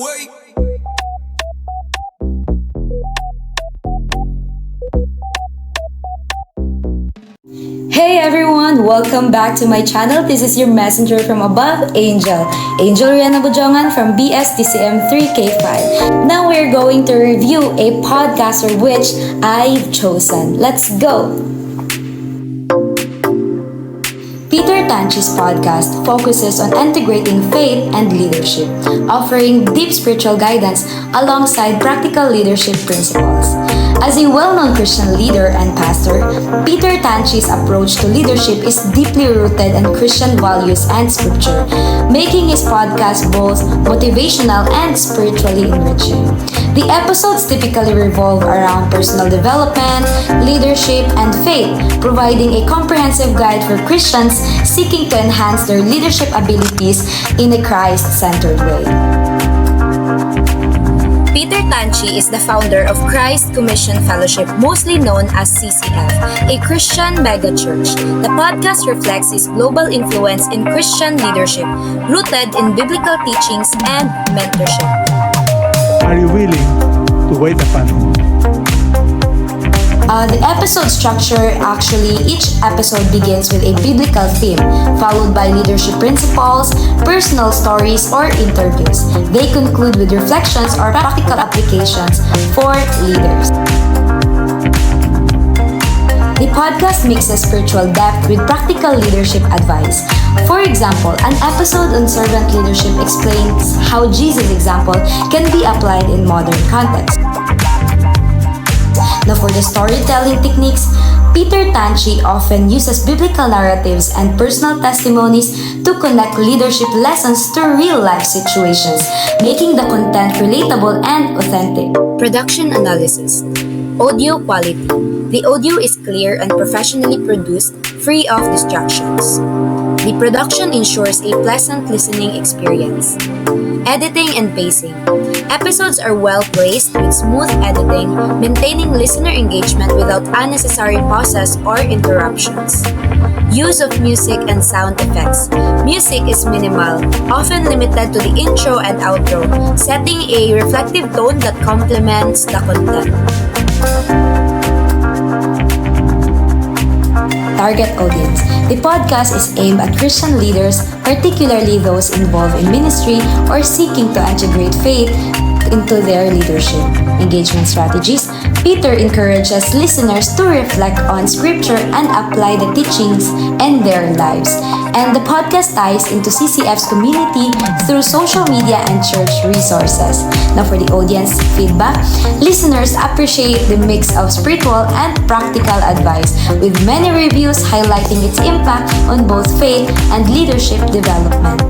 away. Hey everyone! Welcome back to my channel. This is your messenger from above, Angel. Angel Rihanna Bujongan from BSTCM 3K5. Now we're going to review a podcaster which I've chosen. Let's go! Peter Tanchi's podcast focuses on integrating faith and leadership, offering deep spiritual guidance alongside practical leadership principles. As a well-known Christian leader and pastor, Peter Tanchi's approach to leadership is deeply rooted in Christian values and scripture, making his podcast both motivational and spiritually enriching. The episodes typically revolve around personal development, leadership, and faith, providing a comprehensive guide for Christians seeking to enhance their leadership abilities in a Christ-centered way. Peter Tanchi is the founder of Christ Commission Fellowship, mostly known as CCF, a Christian megachurch. The podcast reflects his global influence in Christian leadership, rooted in biblical teachings and mentorship. Are you willing to wait upon Him? The episode structure, each episode begins with a biblical theme, followed by leadership principles, personal stories, or interviews. They conclude with reflections or practical applications for leaders. The podcast mixes spiritual depth with practical leadership advice. For example, an episode on servant leadership explains how Jesus' example can be applied in modern context. Now for the storytelling techniques, Peter Tanchi often uses biblical narratives and personal testimonies to connect leadership lessons to real-life situations, making the content relatable and authentic. Production analysis. Audio quality. The audio is clear and professionally produced, free of distractions. The production ensures a pleasant listening experience. Editing and pacing. Episodes are well placed with smooth editing, maintaining listener engagement without unnecessary pauses or interruptions. Use of music and sound effects. Music is minimal, often limited to the intro and outro, setting a reflective tone that complements the content. Target audience. The podcast is aimed at Christian leaders, particularly those involved in ministry or seeking to integrate faith into their leadership. Engagement strategies. Peter encourages listeners to reflect on scripture and apply the teachings in their lives. And the podcast ties into CCF's community through social media and church resources. Now for the audience feedback, listeners appreciate the mix of spiritual and practical advice, with many reviews highlighting its impact on both faith and leadership development.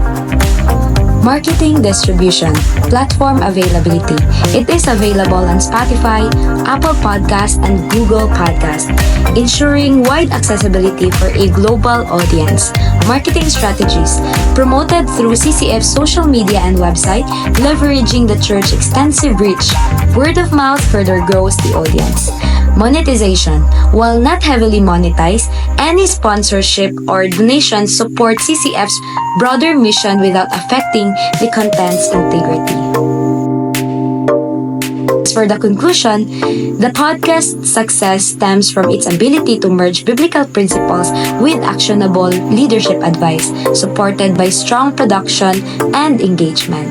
Marketing distribution, platform availability. It is available on Spotify, Apple Podcast, and Google Podcast, ensuring wide accessibility for a global audience. Marketing strategies, promoted through CCF's social media and website, leveraging the church's extensive reach. Word of mouth further grows the audience. Monetization. While not heavily monetized, any sponsorship or donation support CCF's broader mission without affecting the content's integrity. As for the conclusion, the podcast's success stems from its ability to merge biblical principles with actionable leadership advice, supported by strong production and engagement.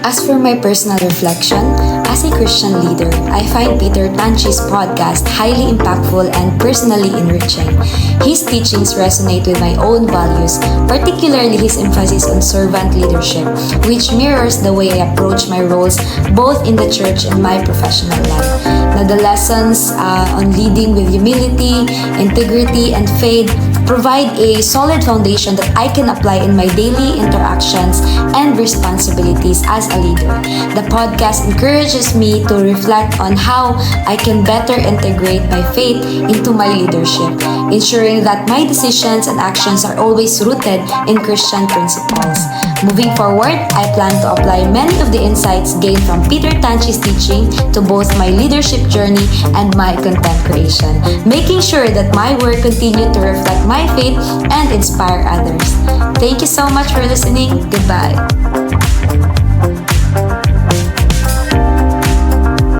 As for my personal reflection, as a Christian leader, I find Peter Tanchi's podcast highly impactful and personally enriching. His teachings resonate with my own values, particularly his emphasis on servant leadership, which mirrors the way I approach my roles both in the church and my professional life. Now, the lessons on leading with humility, integrity, and faith provide a solid foundation that I can apply in my daily interactions and responsibilities as a leader. The podcast encourages me to reflect on how I can better integrate my faith into my leadership, ensuring that my decisions and actions are always rooted in Christian principles. Moving forward, I plan to apply many of the insights gained from Peter Tanchi's teaching to both my leadership journey and my content creation, making sure that my work continue to reflect my faith and inspire others. Thank you so much for listening. Goodbye.